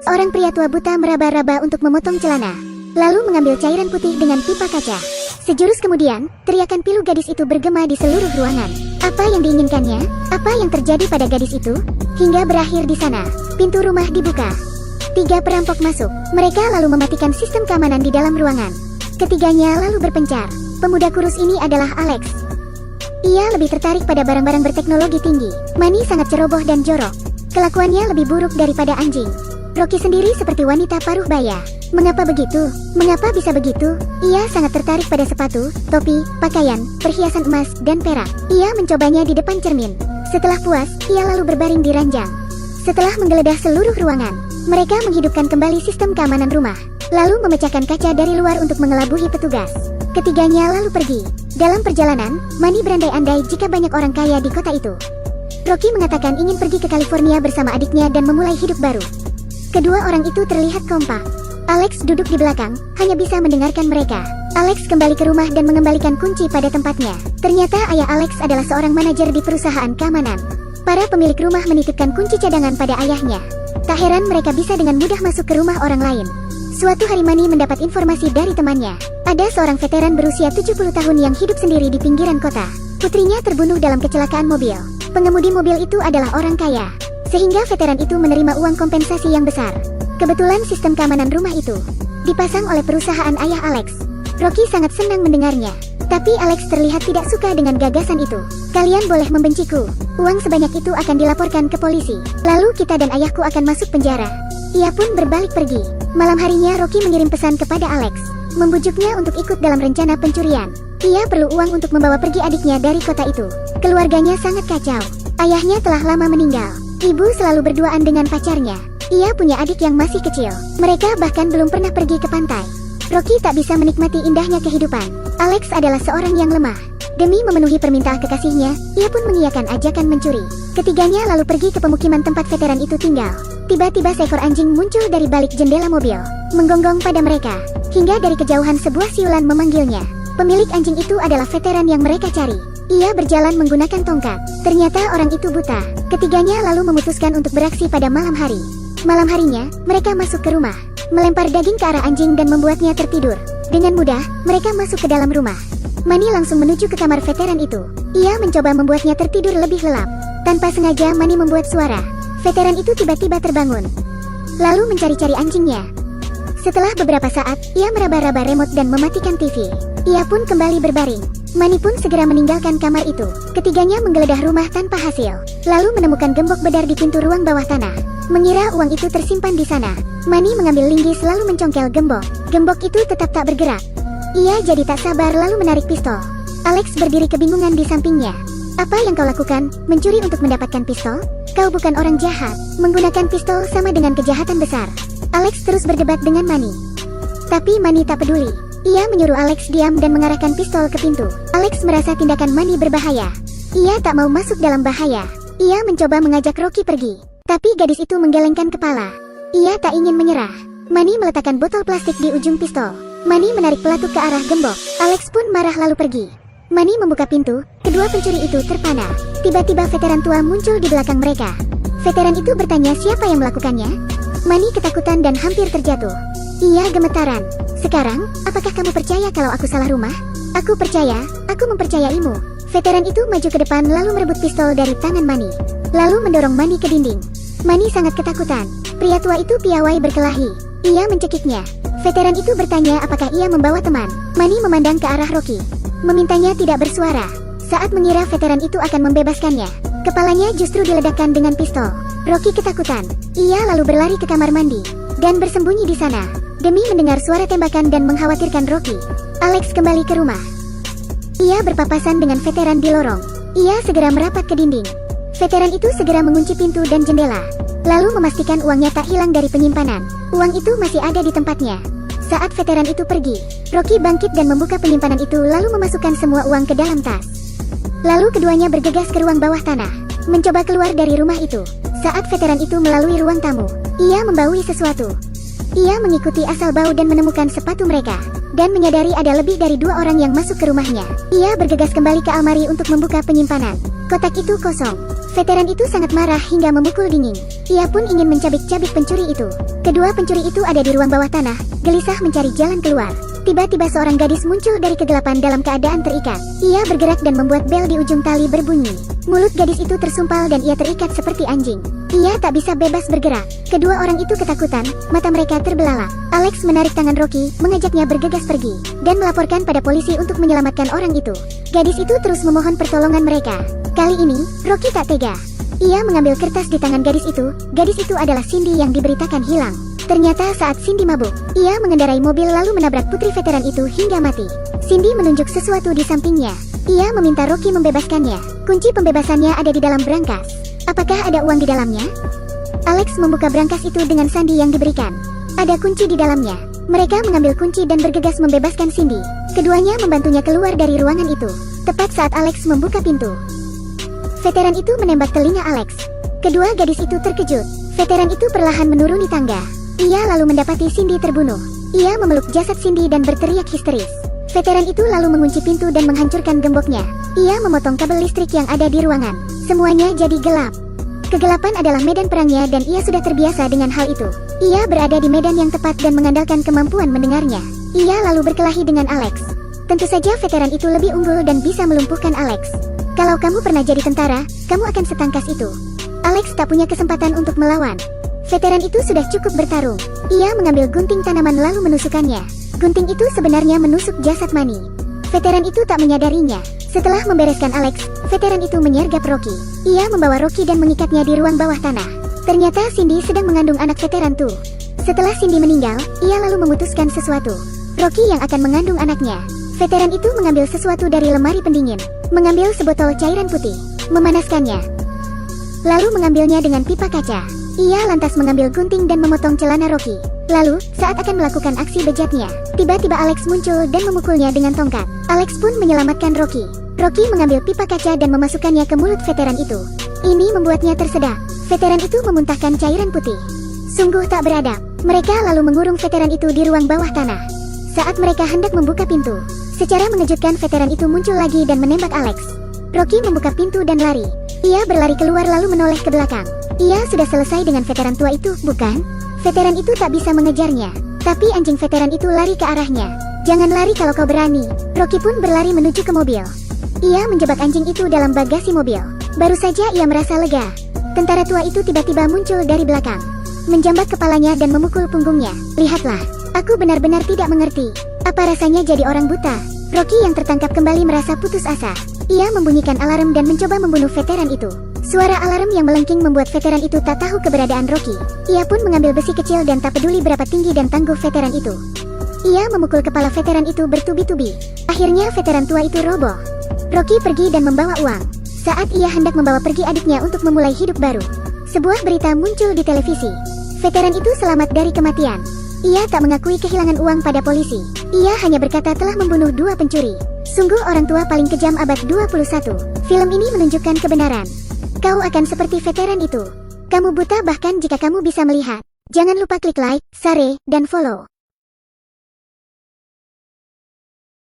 Seorang pria tua buta meraba-raba untuk memotong celana, lalu mengambil cairan putih dengan pipa kaca. Sejurus kemudian, teriakan pilu gadis itu bergema di seluruh ruangan. Apa yang diinginkannya? Apa yang terjadi pada gadis itu? Hingga berakhir di sana, pintu rumah dibuka. 3 perampok masuk. Mereka lalu mematikan sistem keamanan di dalam ruangan. Ketiganya lalu berpencar. Pemuda kurus ini adalah Alex. Ia lebih tertarik pada barang-barang berteknologi tinggi. Manny sangat ceroboh dan jorok. Kelakuannya lebih buruk daripada anjing. Rocky sendiri seperti wanita paruh baya. Mengapa begitu? Mengapa bisa begitu? Ia sangat tertarik pada sepatu, topi, pakaian, perhiasan emas, dan perak. Ia mencobanya di depan cermin. Setelah puas, ia lalu berbaring di ranjang. Setelah menggeledah seluruh ruangan, mereka menghidupkan kembali sistem keamanan rumah, lalu memecahkan kaca dari luar untuk mengelabuhi petugas. Ketiganya lalu pergi. Dalam perjalanan, Manny berandai-andai jika banyak orang kaya di kota itu. Rocky mengatakan ingin pergi ke California bersama adiknya dan memulai hidup baru. Kedua orang itu terlihat kompak. Alex duduk di belakang, hanya bisa mendengarkan mereka. Alex kembali ke rumah dan mengembalikan kunci pada tempatnya. Ternyata ayah Alex adalah seorang manajer di perusahaan keamanan. Para pemilik rumah menitipkan kunci cadangan pada ayahnya. Tak heran mereka bisa dengan mudah masuk ke rumah orang lain. Suatu hari Manny mendapat informasi dari temannya. Ada seorang veteran berusia 70 tahun yang hidup sendiri di pinggiran kota. Putrinya terbunuh dalam kecelakaan mobil. Pengemudi mobil itu adalah orang kaya, sehingga veteran itu menerima uang kompensasi yang besar. Kebetulan sistem keamanan rumah itu dipasang oleh perusahaan ayah Alex. Rocky sangat senang mendengarnya. Tapi Alex terlihat tidak suka dengan gagasan itu. Kalian boleh membenciku. Uang sebanyak itu akan dilaporkan ke polisi. Lalu kita dan ayahku akan masuk penjara. Ia pun berbalik pergi. Malam harinya Rocky mengirim pesan kepada Alex, membujuknya untuk ikut dalam rencana pencurian. Ia perlu uang untuk membawa pergi adiknya dari kota itu. Keluarganya sangat kacau. Ayahnya telah lama meninggal. Ibu selalu berduaan dengan pacarnya. Ia punya adik yang masih kecil. Mereka bahkan belum pernah pergi ke pantai. Rocky tak bisa menikmati indahnya kehidupan. Alex adalah seorang yang lemah. Demi memenuhi permintaan kekasihnya, ia pun mengiyakan ajakan mencuri. Ketiganya lalu pergi ke pemukiman tempat veteran itu tinggal. Tiba-tiba seekor anjing muncul dari balik jendela mobil, menggonggong pada mereka. Hingga dari kejauhan sebuah siulan memanggilnya. Pemilik anjing itu adalah veteran yang mereka cari. Ia berjalan menggunakan tongkat. Ternyata orang itu buta. Ketiganya lalu memutuskan untuk beraksi pada malam hari. Malam harinya, mereka masuk ke rumah, melempar daging ke arah anjing dan membuatnya tertidur. Dengan mudah, mereka masuk ke dalam rumah. Manny langsung menuju ke kamar veteran itu. Ia mencoba membuatnya tertidur lebih lelap. Tanpa sengaja Manny membuat suara. Veteran itu tiba-tiba terbangun, lalu mencari-cari anjingnya. Setelah beberapa saat, ia meraba-raba remote dan mematikan TV. Ia pun kembali berbaring. Manny pun segera meninggalkan kamar itu. Ketiganya menggeledah rumah tanpa hasil, lalu menemukan gembok bedar di pintu ruang bawah tanah. Mengira uang itu tersimpan di sana, Manny mengambil linggis lalu mencongkel gembok. Gembok itu tetap tak bergerak. Ia jadi tak sabar lalu menarik pistol. Alex berdiri kebingungan di sampingnya. Apa yang kau lakukan? Mencuri untuk mendapatkan pistol? Kau bukan orang jahat. Menggunakan pistol sama dengan kejahatan besar. Alex terus berdebat dengan Manny. Tapi Manny tak peduli. Ia menyuruh Alex diam dan mengarahkan pistol ke pintu. Alex merasa tindakan Manny berbahaya. Ia tak mau masuk dalam bahaya. Ia mencoba mengajak Rocky pergi. Tapi gadis itu menggelengkan kepala. Ia tak ingin menyerah. Manny meletakkan botol plastik di ujung pistol. Manny menarik pelatuk ke arah gembok. Alex pun marah lalu pergi. Manny membuka pintu. Kedua pencuri itu terpana. Tiba-tiba veteran tua muncul di belakang mereka. Veteran itu bertanya siapa yang melakukannya. Manny ketakutan dan hampir terjatuh. Ia gemetaran. Sekarang, apakah kamu percaya kalau aku salah rumah? Aku percaya, aku mempercayaimu. Veteran itu maju ke depan lalu merebut pistol dari tangan Manny, lalu mendorong Manny ke dinding. Manny sangat ketakutan. Pria tua itu piawai berkelahi. Ia mencekiknya. Veteran itu bertanya apakah ia membawa teman. Manny memandang ke arah Rocky, memintanya tidak bersuara. Saat mengira veteran itu akan membebaskannya, kepalanya justru diledakkan dengan pistol. Rocky ketakutan. Ia lalu berlari ke kamar mandi dan bersembunyi di sana demi mendengar suara tembakan dan mengkhawatirkan Rocky. Alex kembali ke rumah. Ia berpapasan dengan veteran di lorong. Ia segera merapat ke dinding. Veteran itu segera mengunci pintu dan jendela, lalu memastikan uangnya tak hilang dari penyimpanan. Uang itu masih ada di tempatnya. Saat veteran itu pergi, Rocky bangkit dan membuka penyimpanan itu lalu memasukkan semua uang ke dalam tas. Lalu keduanya bergegas ke ruang bawah tanah, mencoba keluar dari rumah itu. Saat veteran itu melalui ruang tamu, ia membaui sesuatu. Ia mengikuti asal bau dan menemukan sepatu mereka, dan menyadari ada lebih dari 2 orang yang masuk ke rumahnya. Ia bergegas kembali ke almari untuk membuka penyimpanan. Kotak itu kosong. Veteran itu sangat marah hingga memukul dinding. Ia pun ingin mencabik-cabik pencuri itu. Kedua pencuri itu ada di ruang bawah tanah, gelisah mencari jalan keluar. Tiba-tiba seorang gadis muncul dari kegelapan dalam keadaan terikat. Ia bergerak dan membuat bel di ujung tali berbunyi. Mulut gadis itu tersumpal dan ia terikat seperti anjing. Ia tak bisa bebas bergerak. Kedua orang itu ketakutan, mata mereka terbelalak. Alex menarik tangan Rocky, mengajaknya bergegas pergi, dan melaporkan pada polisi untuk menyelamatkan orang itu. Gadis itu terus memohon pertolongan mereka. Kali ini, Rocky tak tega. Ia mengambil kertas di tangan gadis itu adalah Cindy yang diberitakan hilang. Ternyata saat Cindy mabuk, ia mengendarai mobil lalu menabrak putri veteran itu hingga mati. Cindy menunjuk sesuatu di sampingnya. Ia meminta Rocky membebaskannya. Kunci pembebasannya ada di dalam brankas. Apakah ada uang di dalamnya? Alex membuka brankas itu dengan sandi yang diberikan. Ada kunci di dalamnya. Mereka mengambil kunci dan bergegas membebaskan Cindy. Keduanya membantunya keluar dari ruangan itu. Tepat saat Alex membuka pintu, veteran itu menembak telinga Alex. Kedua gadis itu terkejut. Veteran itu perlahan menuruni tangga. Ia lalu mendapati Cindy terbunuh. Ia memeluk jasad Cindy dan berteriak histeris. Veteran itu lalu mengunci pintu dan menghancurkan gemboknya. Ia memotong kabel listrik yang ada di ruangan. Semuanya jadi gelap. Kegelapan adalah medan perangnya dan ia sudah terbiasa dengan hal itu. Ia berada di medan yang tepat dan mengandalkan kemampuan mendengarnya. Ia lalu berkelahi dengan Alex. Tentu saja veteran itu lebih unggul dan bisa melumpuhkan Alex. Kalau kamu pernah jadi tentara, kamu akan setangkas itu. Alex tak punya kesempatan untuk melawan. Veteran itu sudah cukup bertarung. Ia mengambil gunting tanaman lalu menusukkannya. Gunting itu sebenarnya menusuk jasad Manny. Veteran itu tak menyadarinya. Setelah membereskan Alex, veteran itu menyergap Rocky. Ia membawa Rocky dan mengikatnya di ruang bawah tanah. Ternyata Cindy sedang mengandung anak veteran itu. Setelah Cindy meninggal, ia lalu memutuskan sesuatu. Rocky yang akan mengandung anaknya. Veteran itu mengambil sesuatu dari lemari pendingin, mengambil sebotol cairan putih, memanaskannya, lalu mengambilnya dengan pipa kaca. Ia lantas mengambil gunting dan memotong celana Rocky. Lalu, saat akan melakukan aksi bejatnya, tiba-tiba Alex muncul dan memukulnya dengan tongkat. Alex pun menyelamatkan Rocky. Rocky mengambil pipa kaca dan memasukkannya ke mulut veteran itu. Ini membuatnya tersedak. Veteran itu memuntahkan cairan putih. Sungguh tak beradab. Mereka lalu mengurung veteran itu di ruang bawah tanah. Saat mereka hendak membuka pintu, secara mengejutkan veteran itu muncul lagi dan menembak Alex. Rocky membuka pintu dan lari. Ia berlari keluar lalu menoleh ke belakang. Ia sudah selesai dengan veteran tua itu, bukan? Veteran itu tak bisa mengejarnya. Tapi anjing veteran itu lari ke arahnya. Jangan lari kalau kau berani. Rocky pun berlari menuju ke mobil. Ia menjebak anjing itu dalam bagasi mobil. Baru saja ia merasa lega. Tentara tua itu tiba-tiba muncul dari belakang, menjambat kepalanya dan memukul punggungnya. Lihatlah, aku benar-benar tidak mengerti. Apa rasanya jadi orang buta? Rocky yang tertangkap kembali merasa putus asa. Ia membunyikan alarm dan mencoba membunuh veteran itu. Suara alarm yang melengking membuat veteran itu tak tahu keberadaan Rocky. Ia pun mengambil besi kecil dan tak peduli berapa tinggi dan tangguh veteran itu. Ia memukul kepala veteran itu bertubi-tubi. Akhirnya veteran tua itu roboh. Rocky pergi dan membawa uang. Saat ia hendak membawa pergi adiknya untuk memulai hidup baru, sebuah berita muncul di televisi. Veteran itu selamat dari kematian. Ia tak mengakui kehilangan uang pada polisi. Ia hanya berkata telah membunuh 2 pencuri. Sungguh orang tua paling kejam abad 21. Film ini menunjukkan kebenaran. Kau akan seperti veteran itu. Kamu buta bahkan jika kamu bisa melihat. Jangan lupa klik like, share, dan follow.